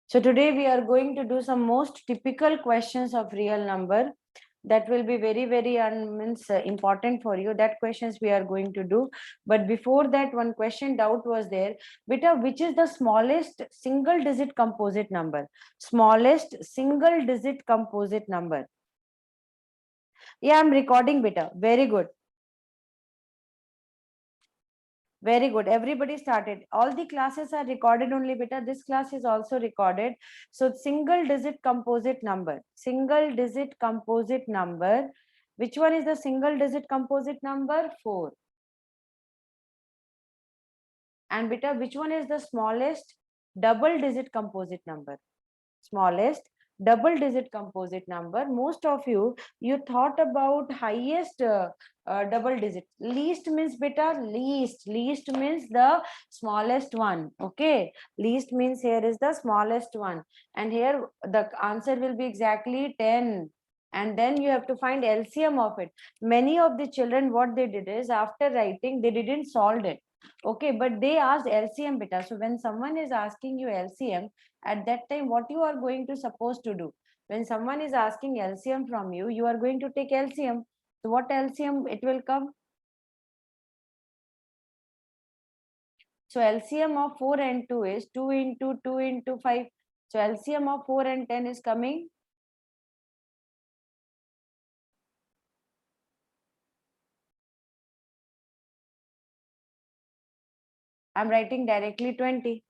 So today we are going to do some most typical questions of real number. That will be very important for you. That questions we are going to do. But before that, one question doubt was there. Beta, which is the smallest single digit composite number? Smallest single digit composite number. Yeah, I'm recording, beta. Very good. Very good. Everybody started. All the classes are recorded only, beta. This class is also recorded. So single digit composite number. Single digit composite number. Which one is the single digit composite number? 4. And beta, which one is the smallest double digit composite number? Smallest double digit composite number. Most of you thought about highest double digit. Least means beta, least means the smallest one. Okay, least means here is the smallest one, and here the answer will be exactly 10. And then you have to find LCM of it. Many of the children, what they did is, after writing, they didn't solve it. Okay, but they asked LCM beta. So when someone is asking you LCM, at that time, what you are going to supposed to do? When someone is asking LCM from you, you are going to take LCM. So what LCM it will come? So LCM of 4 and 2 is 2 into 2 into 5. So LCM of 4 and 10 is coming. I'm writing directly 20.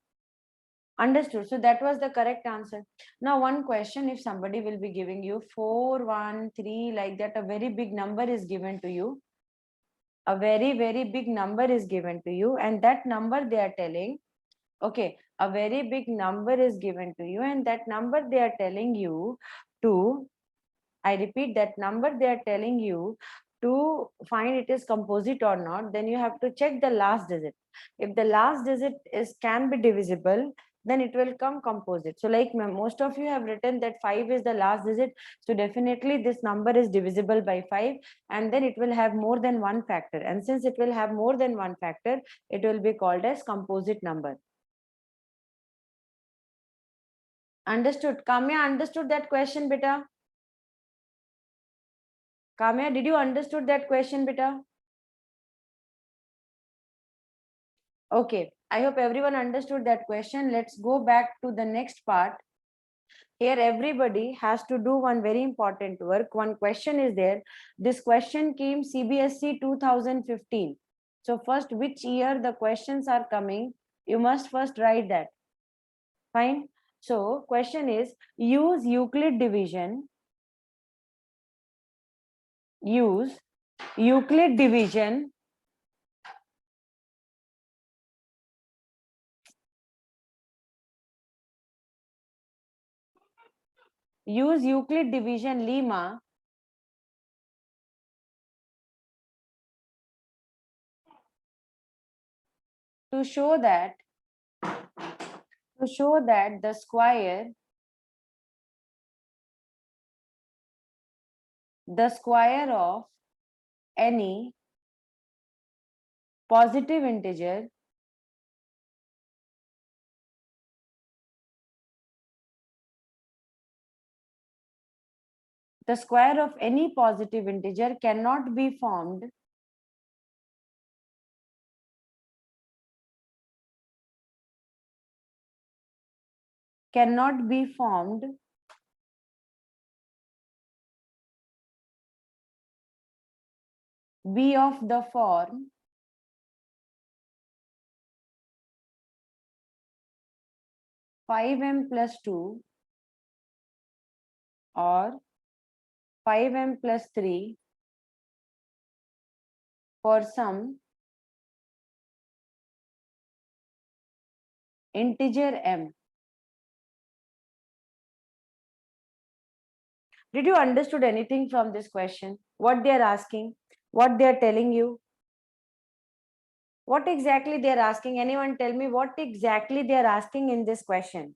Understood. So that was the correct answer. Now one question, if somebody will be giving you 4, 1, 3 like that, a very big number is given to you. A very big number is given to you, and that number they are telling, okay, a very big number is given to you, and that number they are telling you to, I repeat, that number they are telling you to find it is composite or not. Then you have to check the last digit. If the last digit is can be divisible, then it will come composite. So like most of you have written that 5 is the last digit, so definitely this number is divisible by 5, and then it will have more than one factor, and since it will have more than one factor, it will be called as composite number. Understood? Kamya understood that question, beta? Kamya, did you understood that question, beta? Okay, I hope everyone understood that question. Let's go back to the next part. Here, everybody has to do one very important work. One question is there. This question came CBSE 2015. So first, which year the questions are coming, you must first write that. Fine. So question is, use Euclid division. Use Euclid division lemma to show that the square of any positive integer cannot be formed be of the form 5m plus 2 or 5m plus 3 for some integer m. Did you understood anything from this question? What they are asking? What they are telling you? What exactly they are asking? Anyone tell me what exactly they are asking in this question?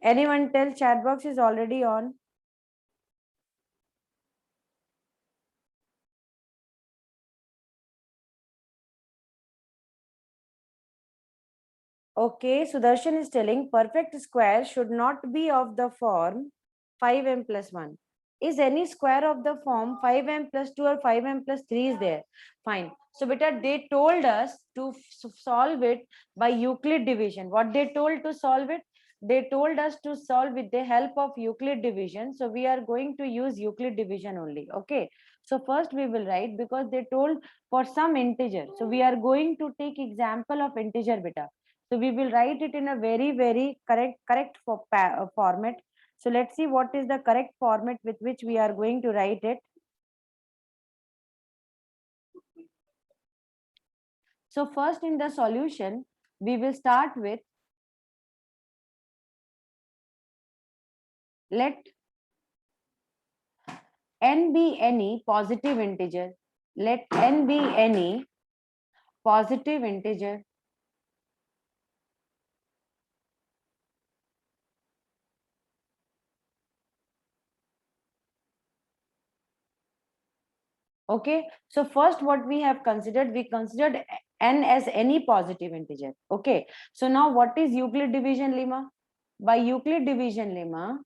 Anyone tell? Chat box is already on. Okay, Sudarshan is telling perfect square should not be of the form 5m plus 1. Is any square of the form 5m plus 2 or 5m plus 3 is there? Fine. So, beta, they told us to solve it by Euclid division. What they told to solve it? They told us to solve with the help of Euclid division. So, we are going to use Euclid division only. Okay. So, first we will write because they told for some integer. So, we are going to take example of integer beta. So we will write it in a very correct format. So let's see what is the correct format with which we are going to write it. So first in the solution, we will start with, let n be any positive integer. Let n be any positive integer. Okay, so first what we have considered, we considered n as any positive integer. Okay, so now what is Euclid division lemma? By Euclid division lemma,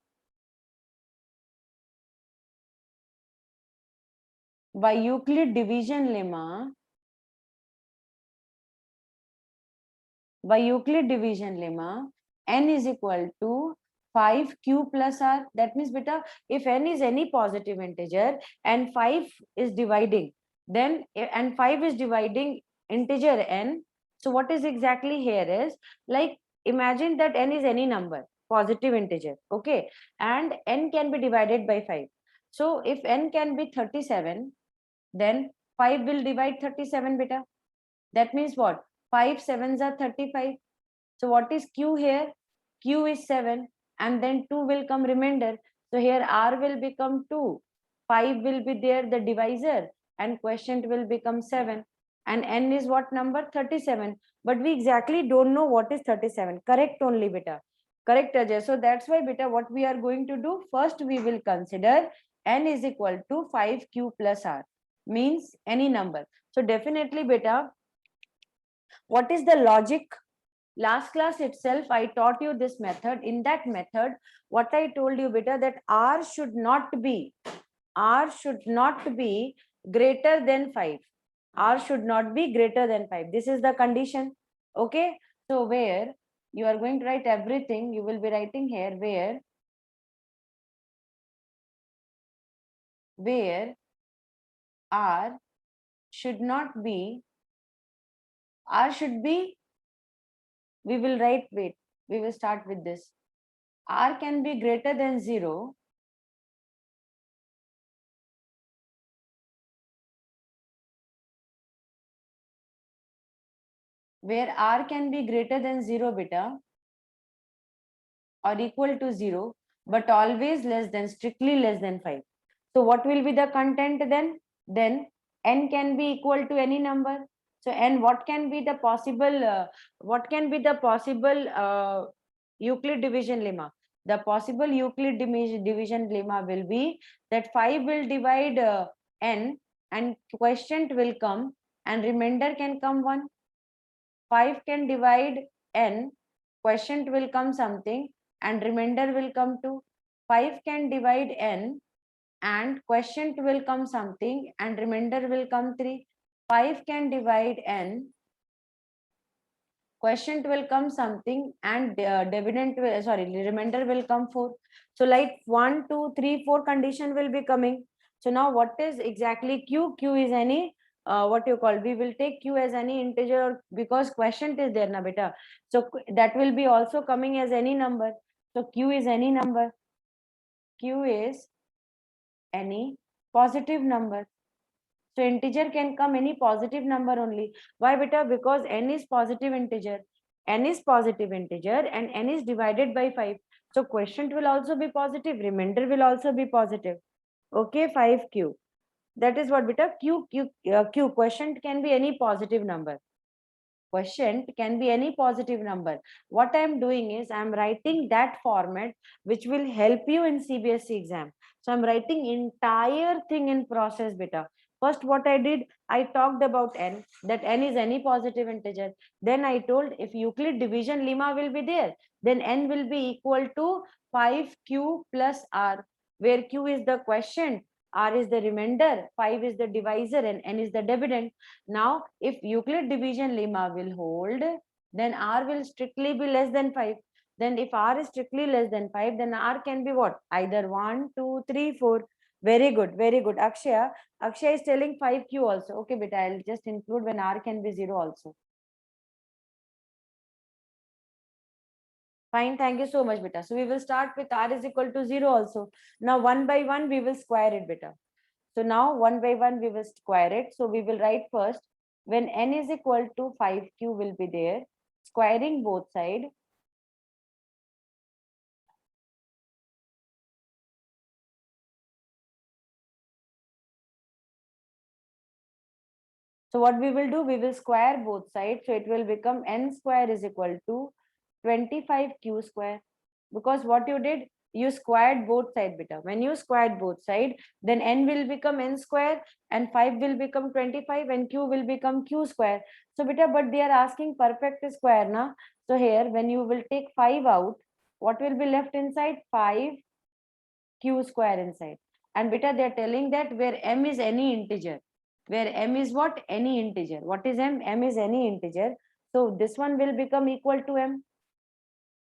by Euclid division lemma, n is equal to 5q plus r. That means, beta, if n is any positive integer and 5 is dividing, then and 5 is dividing integer n. So what is exactly here is, like, imagine that n is any number, positive integer, okay, and n can be divided by 5. So if n can be 37, then 5 will divide 37, beta. That means what? 5 sevens are 35. So what is q here? Q is 7, and then 2 will come remainder. So here r will become 2. 5 will be there, the divisor, and quotient will become 7. And n is what number? 37. But we exactly don't know what is 37. Correct only, beta. Correct, Ajay. So that's why, beta, what we are going to do, first we will consider n is equal to 5q plus r, means any number. So definitely, beta, what is the logic? Last class itself I taught you this method. In that method, what I told you, beta, that r should not be greater than 5. R should not be greater than 5. This is the condition. Okay, so where you are going to write everything, you will be writing here, where r should not be, r should be, we will write, wait, we will start with this. R can be greater than 0 where r can be greater than 0, beta, or equal to 0, but always less than, strictly less than 5. So what will be the content then? Then n can be equal to any number. So n, what can be the possible Euclid division lemma? The possible Euclid division lemma will be that 5 will divide n, and quotient will come, and remainder can come 1. 5 can divide n, quotient will come something, and remainder will come 2. 5 can divide n, and quotient will come something, and remainder will come 3. 5 can divide n, quotient will come something, and remainder will come 4. So like 1, 2, 3, 4 condition will be coming. So now what is exactly q? Q is any, what you call, we will take q as any integer, or because quotient is there na, beta, so that will be also coming as any number. So q is any number, q is any positive number. So integer can come any positive number only. Why, beta? Because n is positive integer. N is positive integer and n is divided by 5. So quotient will also be positive, remainder will also be positive. Okay, 5q. That is what, beta, q. Quotient can be any positive number. Quotient can be any positive number. What I am doing is I am writing that format which will help you in CBSE exam. So I'm writing entire thing in process, beta. First, what I did, I talked about n, that n is any positive integer. Then I told if Euclid division lemma will be there, then n will be equal to 5q plus r, where q is the quotient, r is the remainder, 5 is the divisor, and n is the dividend. Now, if Euclid division lemma will hold, then r will strictly be less than 5. Then if r is strictly less than 5, then r can be what? Either 1, 2, 3, 4. Very good, very good. Akshay is telling 5q also. Okay, beta, I'll just include when r can be 0 also. Fine, thank you so much, beta. So we will start with r is equal to 0 also. Now, one by one, we will square it, beta. So now, one by one, we will square it. So we will write first, when n is equal to 5q will be there, squaring both sides. So what we will do, we will square both sides. So it will become n square is equal to 25q square. Because what you did, you squared both sides, beta. When you squared both sides, then n will become n square and 5 will become 25 and q will become q square. So beta, but they are asking perfect square, na? So here, when you will take 5 out, what will be left inside? 5q square inside. And beta, they are telling that where m is any integer, where m is what? Any integer. What is m? M is any integer. So this one will become equal to m.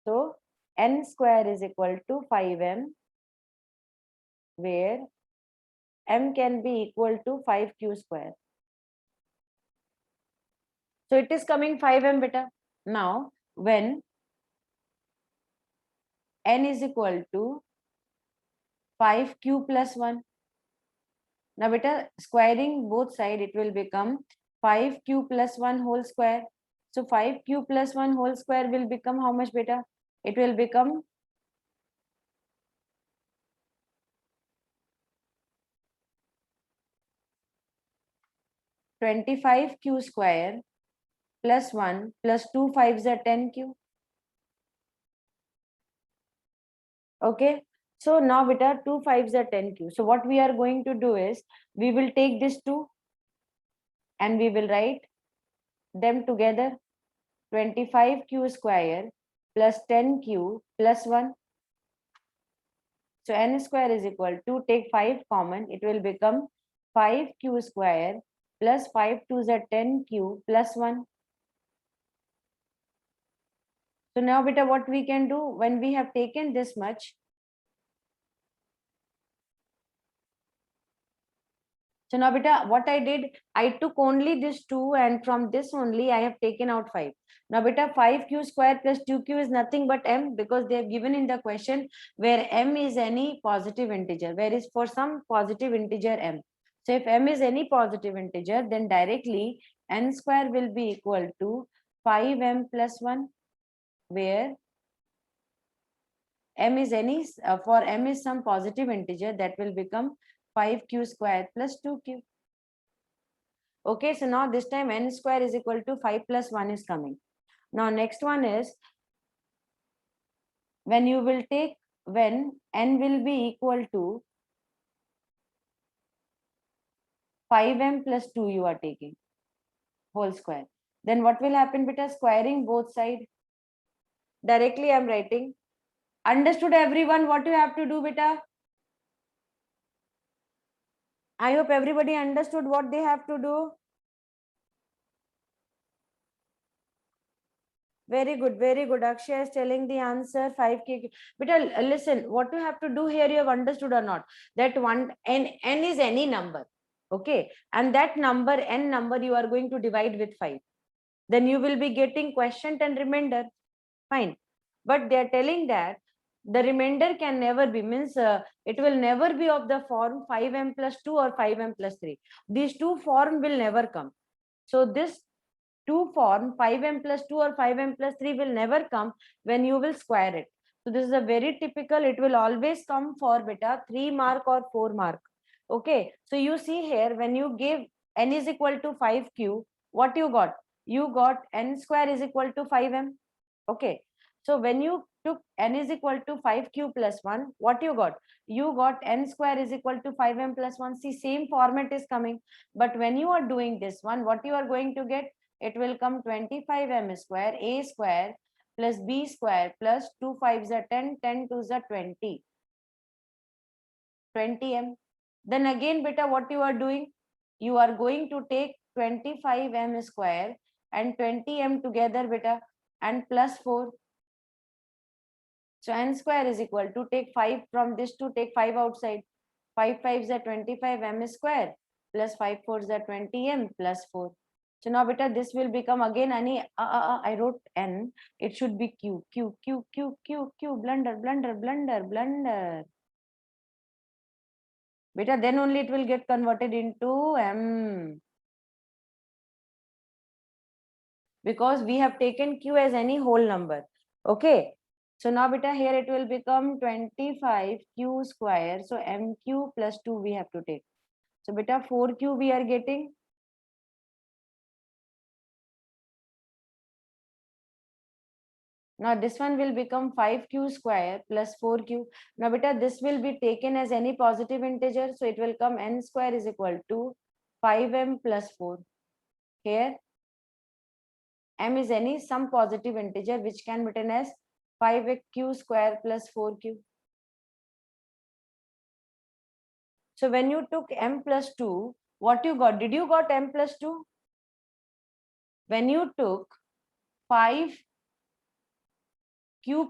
So n square is equal to 5m, where m can be equal to 5q square. So it is coming 5m, beta. Now, when n is equal to 5q plus 1, now beta, squaring both side, it will become 5q plus 1 whole square. So 5q plus 1 whole square will become how much, beta? It will become 25q square plus 1 plus 2 5s are 10q. Okay. So now beta, 2 5s are 10q. So what we are going to do is, we will take this 2 and we will write them together. 25q square plus 10q plus 1. So n square is equal to, take 5 common, it will become 5q square plus 5 2s are 10q plus 1. So now beta, what we can do, when we have taken this much, so now beta, what I did, I took only this 2 and from this only I have taken out 5. Now beta, 5q square plus 2q is nothing but m, because they have given in the question where m is any positive integer, where is for some positive integer m. So if m is any positive integer, then directly n square will be equal to 5m plus 1, where m is any, for m is some positive integer, that will become 5q square plus 2q. Okay, so now this time n square is equal to 5 plus 1 is coming. Now next one is, when you will take, when n will be equal to 5m plus 2 you are taking whole square, then what will happen, beta? Squaring both side. Directly I'm writing. Understood everyone what you have to do, beta? I hope everybody understood what they have to do. Very good, very good. Akshay is telling the answer 5k. But listen, what you have to do here, you have understood or not? That one n is any number, okay? And that number, n number, you are going to divide with 5. Then you will be getting quotient and remainder. Fine. But they are telling that the remainder can never be, means it will never be of the form 5m plus 2 or 5m plus 3. These two form will never come. So this 2 form 5m plus 2 or 5m plus 3 will never come when you will square it. So this is a very typical, it will always come for beta 3 mark or 4 mark. Okay, so you see here, when you give n is equal to 5q, what you got? You got n square is equal to 5m. Okay, so when you took n is equal to 5q plus 1, what you got? You got n square is equal to 5m plus 1. See, same format is coming. But when you are doing this one, what you are going to get? It will come 25m square, a square plus b square plus 2 5s are 10, 10 2s are 20. 20m. Then again, beta, what you are doing? You are going to take 25m square and 20m together, beta, and plus 4. So n square is equal to, take 5 from this to take 5 outside. 5 5s are 25m square plus 5 4s are 20m plus 4. So now, beta, this will become again any, I wrote n, it should be q, q, q, q, q, q, blunder, blunder, blunder, blunder. Beta, then only it will get converted into m. Because we have taken q as any whole number. Okay. So now, beta, here it will become 25q square. So mq plus 2 we have to take. So beta, 4q we are getting. Now this one will become 5q square plus 4q. Now beta, this will be taken as any positive integer. So it will come n square is equal to 5m plus 4. Here m is any some positive integer which can be written as 5q square plus 4q. So when you took m plus 2, what you got? Did you got m plus 2? When you took 5q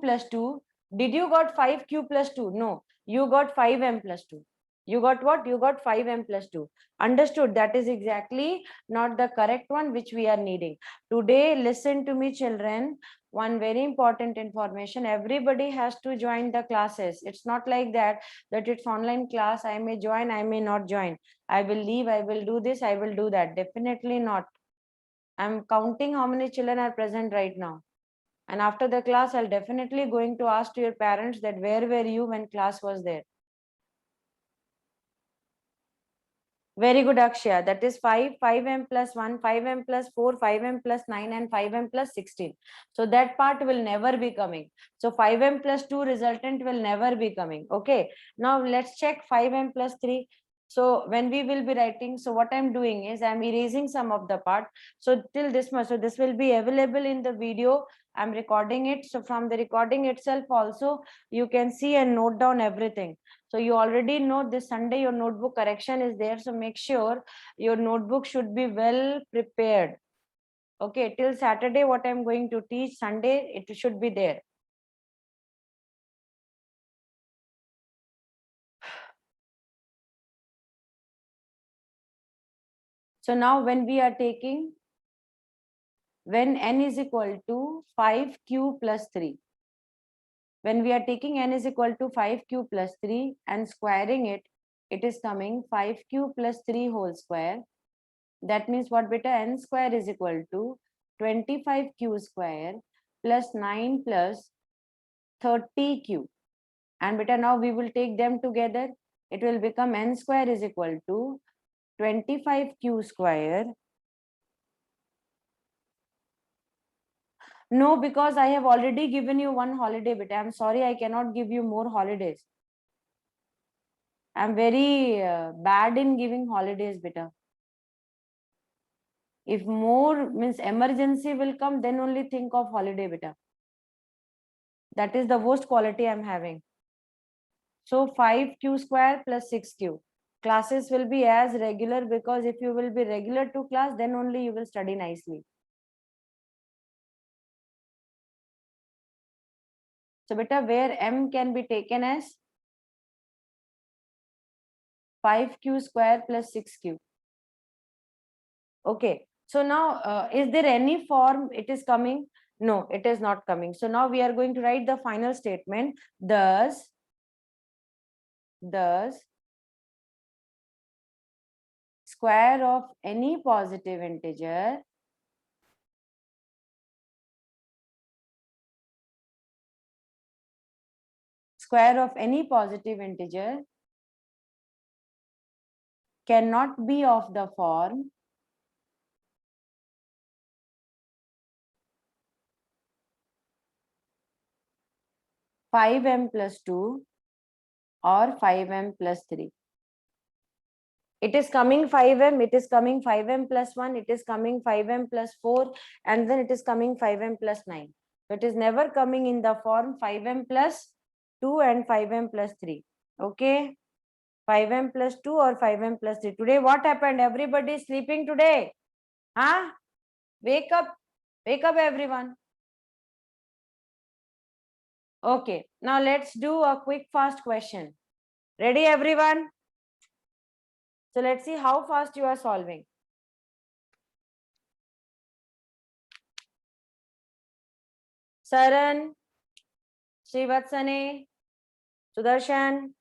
plus 2, did you got 5q plus 2? No, you got 5m plus 2. You got what? You got 5m plus 2. Understood? That is exactly not the correct one which we are needing. Today, listen to me, children. One very important information. Everybody has to join the classes. It's not like that it's online class. I may join, I may not join. I will leave, I will do this, I will do that. Definitely not. I'm counting how many children are present right now. And after the class, I'll definitely going to ask to your parents that where were you when class was there. Very good, Akshaya. That is 5, 5m plus 1, 5m plus 4, 5m plus 9, and 5m plus 16. So that part will never be coming. So 5m plus 2 resultant will never be coming. Okay. Now let's check 5m plus 3. So when we will be writing, so what I'm doing is I'm erasing some of the part. So till this much, so this will be available in the video. I'm recording it. So from the recording itself also, you can see and note down everything. So you already know this Sunday your notebook correction is there. So make sure your notebook should be well prepared. Okay, till Saturday what I'm going to teach, Sunday it should be there. So now when we are taking, when n is equal to 5q plus 3. When we are taking n is equal to 5q plus 3 and squaring it, it is coming 5q plus 3 whole square. That means what, beta? N square is equal to 25q square plus 9 plus 30q. And beta, now we will take them together. It will become n square is equal to 25q square. No, because I have already given you one holiday, beta. I'm sorry, I cannot give you more holidays. I'm very bad in giving holidays, beta. If more means emergency will come, then only think of holiday, beta. That is the worst quality I'm having. So 5q square plus 6q. Classes will be as regular, because if you will be regular to class, then only you will study nicely. So beta, where m can be taken as 5q square plus 6q. Okay. So now, is there any form it is coming? No, it is not coming. So now we are going to write the final statement. Thus, square of any positive integer cannot be of the form 5m plus 2 or 5m plus 3. It is coming 5m, it is coming 5m plus 1, it is coming 5m plus 4, and then it is coming 5m plus 9. So it is never coming in the form 5m plus 2 and 5m plus 3. Okay, 5m plus 2 or 5m plus 3. Today what happened? Everybody is sleeping today. Huh? Wake up everyone. Okay, now let's do a quick fast question. Ready everyone? So let's see how fast you are solving. Saran, Srivatsane, Sudarshan,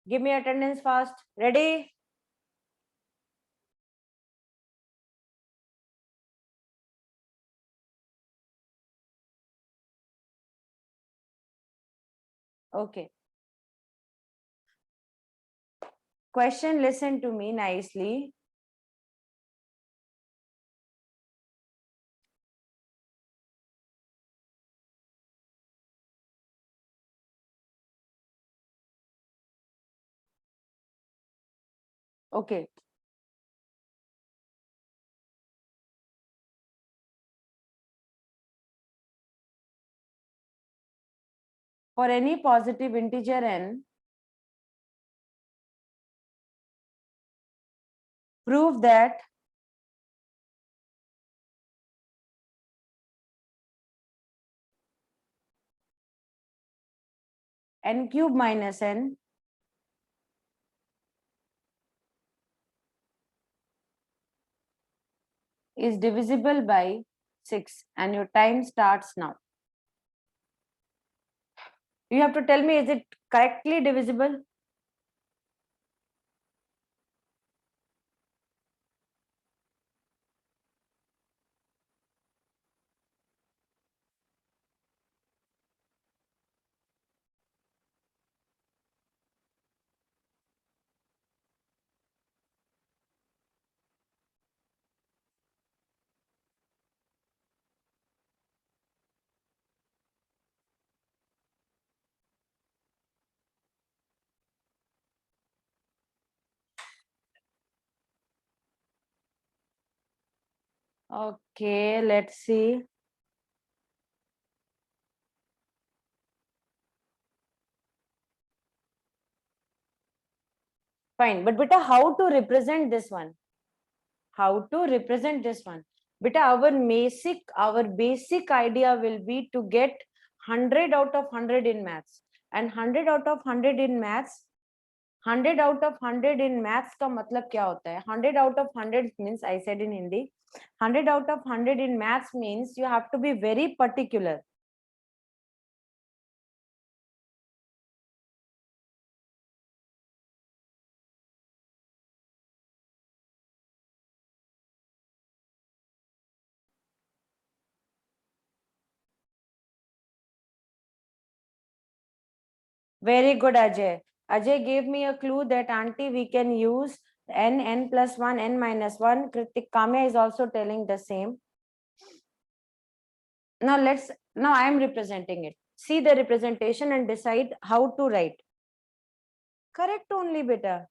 give me attendance fast. Ready? Okay. Question, listen to me nicely. Okay. For any positive integer n, prove that n cube minus n is divisible by 6, and your time starts now. You have to tell me, is it correctly divisible? Okay, let's see. Fine, but beta, how to represent this one? How to represent this one? Beta, our basic idea will be to get 100 out of 100 in maths. And 100 out of 100 in maths, 100 out of 100 in maths का मतलब क्या होता है? 100 out of 100 means, I said in Hindi, 100 out of 100 in maths means you have to be very particular. Very good, Ajay. Ajay gave me a clue that auntie we can use n plus 1, n minus 1. Kritik Kamya is also telling the same. Now I am representing it. See the representation and decide how to write. Correct only, beta.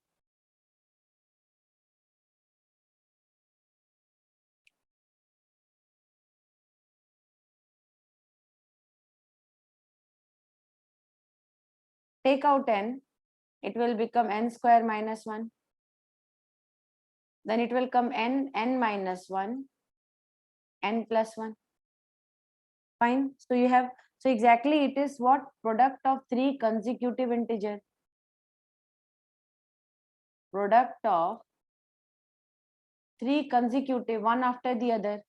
Take out n, it will become n square minus 1. Then it will come n minus 1, n plus 1. Fine. So you have, so exactly it is what? Product of 3 consecutive integer. Product of 3 consecutive, one after the other,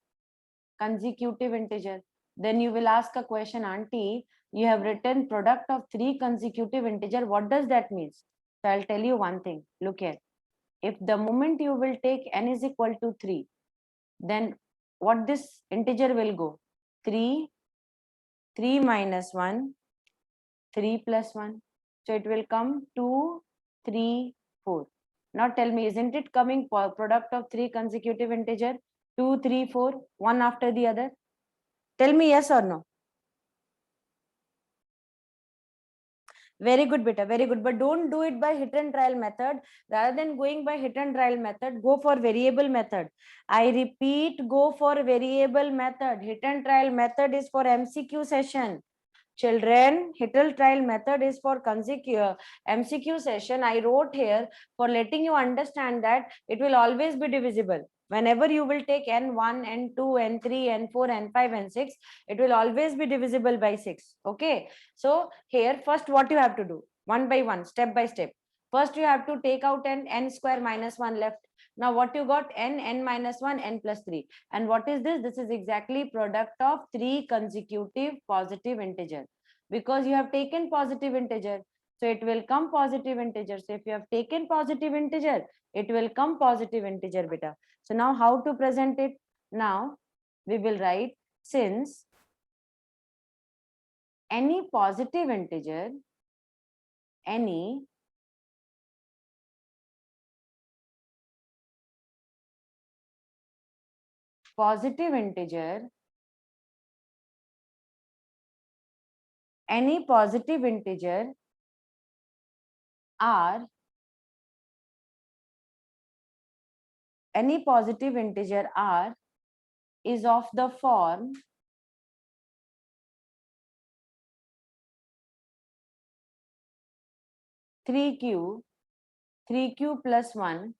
consecutive integer. Then you will ask a question, auntie, you have written product of 3 consecutive integer. What does that mean? So I'll tell you one thing. Look here. If the moment you will take n is equal to 3, then what this integer will go? 3, 3 minus 1, 3 plus 1. So it will come 2, 3, 4. Now tell me, isn't it coming product of 3 consecutive integer? 2, 3, 4, one after the other? Tell me yes or no. Very good, beta. Very good. But don't do it by hit and trial method. Rather than going by hit and trial method, go for variable method. I repeat, go for variable method. Hit and trial method is for MCQ session. Children, hit and trial method is for MCQ session. I wrote here for letting you understand that it will always be divisible. Whenever you will take N1, N2, N3, N4, N5, N6, it will always be divisible by 6. Okay. So here, first what you have to do, one by one, step by step. First, you have to take out n square minus 1 left. Now, what you got? N minus 1, n plus 3. And what is this? This is exactly product of 3 consecutive positive integers. Because you have taken positive integer, so it will come positive integer. So if you have taken positive integer, it will come positive integer, beta. So now how to present it? Now we will write, since any positive integer, any positive integer, any positive integer r, any positive integer r is of the form 3q, 3q plus 1,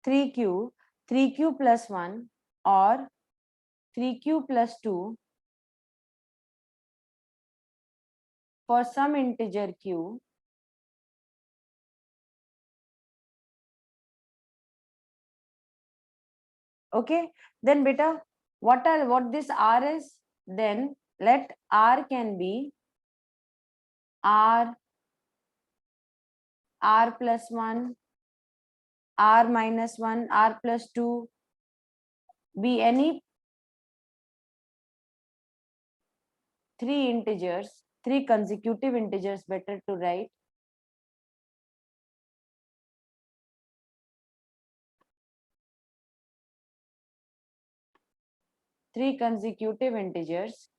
3q, 3q plus 1 or 3q plus 2 for some integer q. Okay, then beta, what this r is? Then let r can be r, r plus 1, r minus 1, r plus 2, be any 3 integers, 3 consecutive integers, better to write. Three consecutive integers.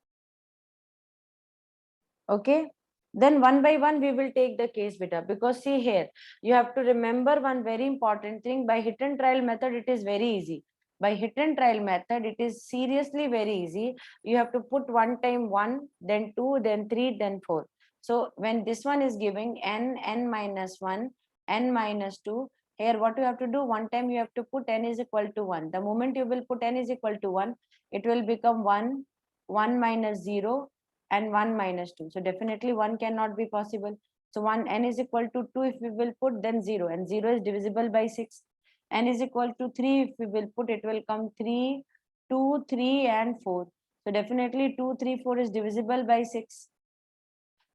Okay, then one by one we will take the case, beta, because see here, you have to remember one very important thing. By hit and trial method, it is very easy. By hit and trial method, it is seriously very easy. You have to put one time 1, then 2, then 3, then 4. So when this one is giving n minus 1, n minus 2, here what you have to do, one time you have to put n is equal to 1. The moment you will put n is equal to 1, it will become 1, 1 minus 0, and 1 minus 2. So definitely 1 cannot be possible. So 1 n is equal to 2 if we will put, then 0, and 0 is divisible by 6. N is equal to 3 if we will put, it will come 3, 2, 3 and 4. So definitely 2, 3, 4 is divisible by 6.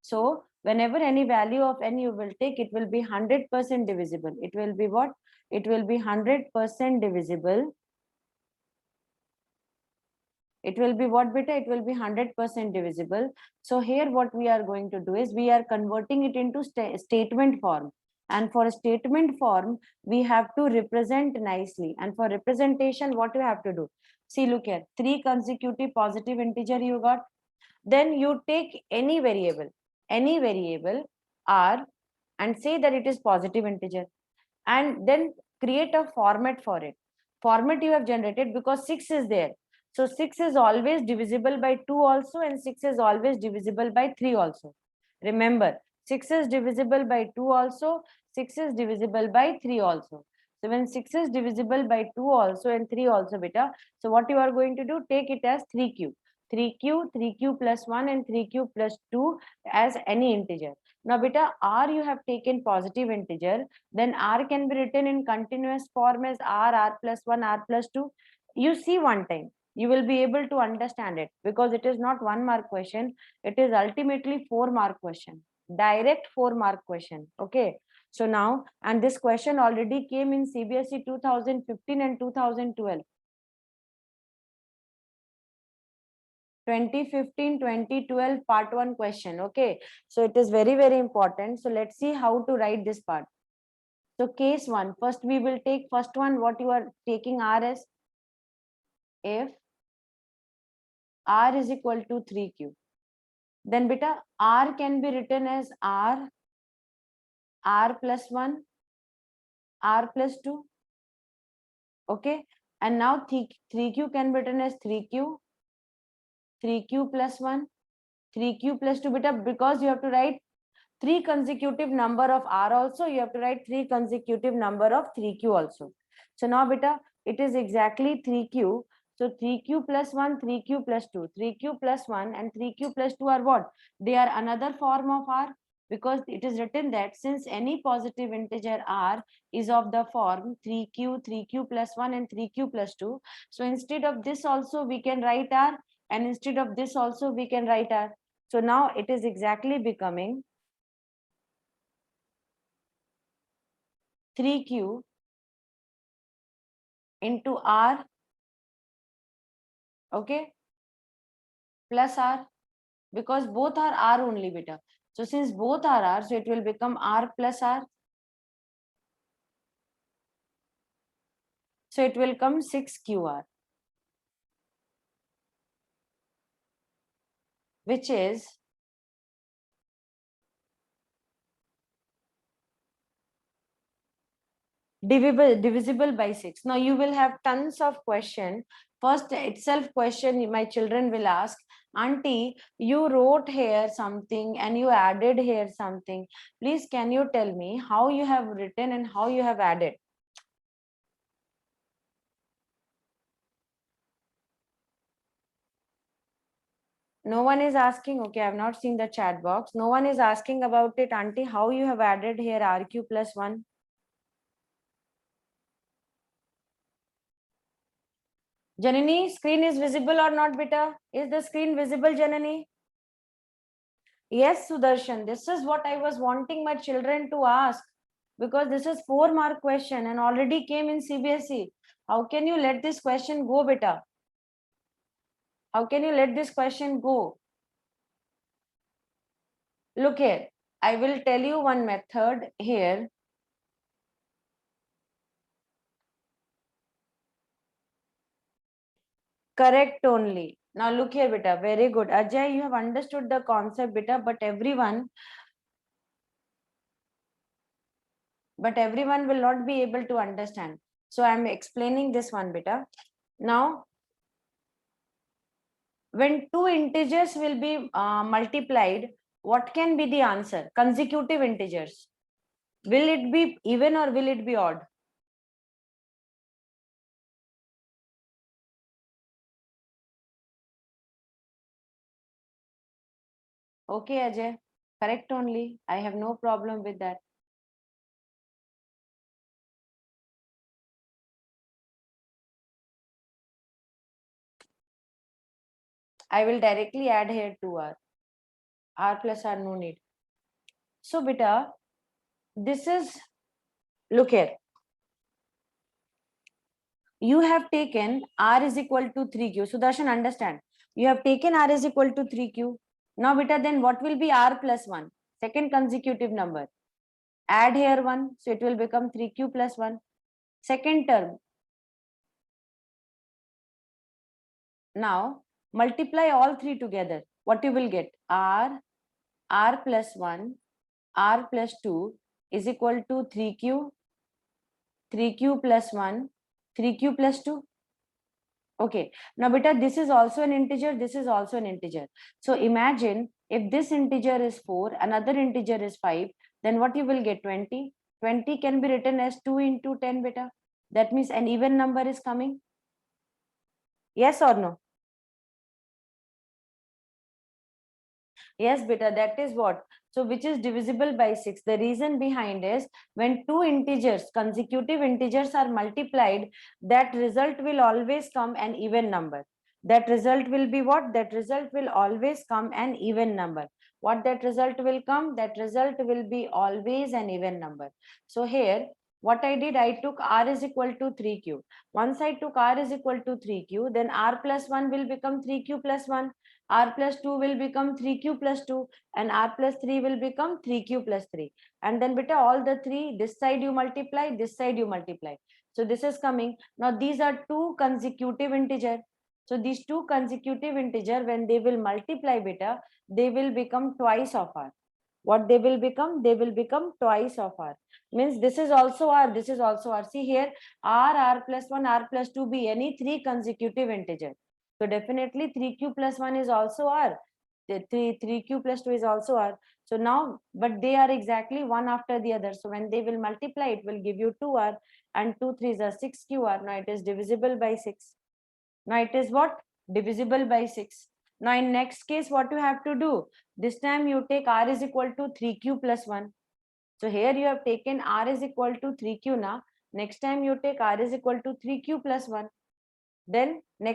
So whenever any value of n you will take, it will be 100% divisible. It will be what? It will be 100% divisible. It will be what, beta? It will be 100% divisible. So here what we are going to do is we are converting it into statement form. And for a statement form, we have to represent nicely. And for representation, what you have to do? See, look here, 3 consecutive positive integer you got. Then you take any variable r, and say that it is positive integer. And then create a format for it. Format you have generated because 6 is there. So 6 is always divisible by 2 also, and 6 is always divisible by 3 also. Remember, 6 is divisible by 2 also, 6 is divisible by 3 also. So when 6 is divisible by 2 also and 3 also, beta, so what you are going to do, take it as 3q. 3q, 3q plus 1 and 3q plus 2 as any integer. Now, beta, r you have taken positive integer, then r can be written in continuous form as r plus 1, r plus 2. You see one time, you will be able to understand it, because it is not 1 mark question, it is ultimately 4 mark question, direct 4 mark question. Okay, so now, and this question already came in CBSE 2015 and 2012. 2015, 2012 part 1 question. Okay, so it is very, very important. So let's see how to write this part. So case 1, first we will take first one, what you are taking r as, if R is equal to 3Q. Then beta, R can be written as R plus 1, R plus 2. Okay. And now 3Q can be written as 3Q plus 1, 3Q plus 2 beta, because you have to write 3 consecutive number of R also, you have to write 3 consecutive number of 3Q also. So now beta, it is exactly 3Q. So 3Q plus 1, 3Q plus 2, 3Q plus 1 and 3Q plus 2 are what? They are another form of R, because it is written that since any positive integer R is of the form 3Q, 3Q plus 1 and 3Q plus 2. So instead of this also we can write R, and instead of this also we can write R. So now it is exactly becoming 3Q into R, okay, plus R, because both are R only beta. So since both are R, so it will become R plus R. So it will come 6QR, which is divisible by 6. Now you will have tons of question. First itself question my children will ask, auntie, you wrote here something and you added here something. Please can you tell me how you have written and how you have added? No one is asking. Okay, I have not seen the chat box. No one is asking about it, auntie, how you have added here RQ plus 1. Janani, screen is visible or not, beta? Is the screen visible, Janani? Yes, Sudarshan. This is what I was wanting my children to ask, because this is 4-mark question and already came in CBSE. How can you let this question go, beta? How can you let this question go? Look here. I will tell you one method here. Correct only. Now look here, beta. Very good. Ajay, you have understood the concept, beta, but everyone will not be able to understand. So I'm explaining this one, beta. Now, when two integers will be multiplied, what can be the answer? Consecutive integers. Will it be even or will it be odd? Okay, Ajay. Correct only. I have no problem with that. I will directly add here 2R. R plus R, no need. So, beta, this is, look here. You have taken R is equal to 3Q. Sudarshan, understand. You have taken R is equal to 3Q. Now, beta, then what will be R plus 1? Second consecutive number. Add here 1. So, it will become 3Q plus 1. Second term. Now, multiply all three together. What you will get? R plus 1, R plus 2 is equal to 3Q, 3Q plus 1, 3Q plus 2. Okay. Now, beta, this is also an integer. This is also an integer. So imagine if this integer is 4, another integer is 5, then what you will get? 20. 20 can be written as 2 into 10, beta. That means an even number is coming. Yes or no? Yes, beta, that is what. So which is divisible by 6. The reason behind is when two integers, consecutive integers are multiplied, that result will always come an even number. That result will be what? That result will always come an even number. What that result will come? That result will be always an even number. So here, what I did, I took R is equal to 3Q. Once I took R is equal to 3Q, then R plus 1 will become 3Q plus 1. R plus 2 will become 3Q plus 2 and R plus 3 will become 3Q plus 3. And then beta, all the three, this side you multiply, this side you multiply. So this is coming. Now these are two consecutive integer. So these two consecutive integer, when they will multiply beta, they will become twice of r. What they will become? They will become twice of r. Means this is also r, this is also r. See here, r plus 1, r plus 2 be any three consecutive integer. So definitely 3q plus 1 is also r. The 3q plus 2 is also r. So now, but they are exactly one after the other. So when they will multiply, it will give you 2r, and 2 3s are 6qr. Now it is divisible by 6. Now it is what? Divisible by 6. Now in next case, what you have to do? This time you take r is equal to 3q plus 1. So here you have taken r is equal to 3q now. Next time you take r is equal to 3q plus 1. Then next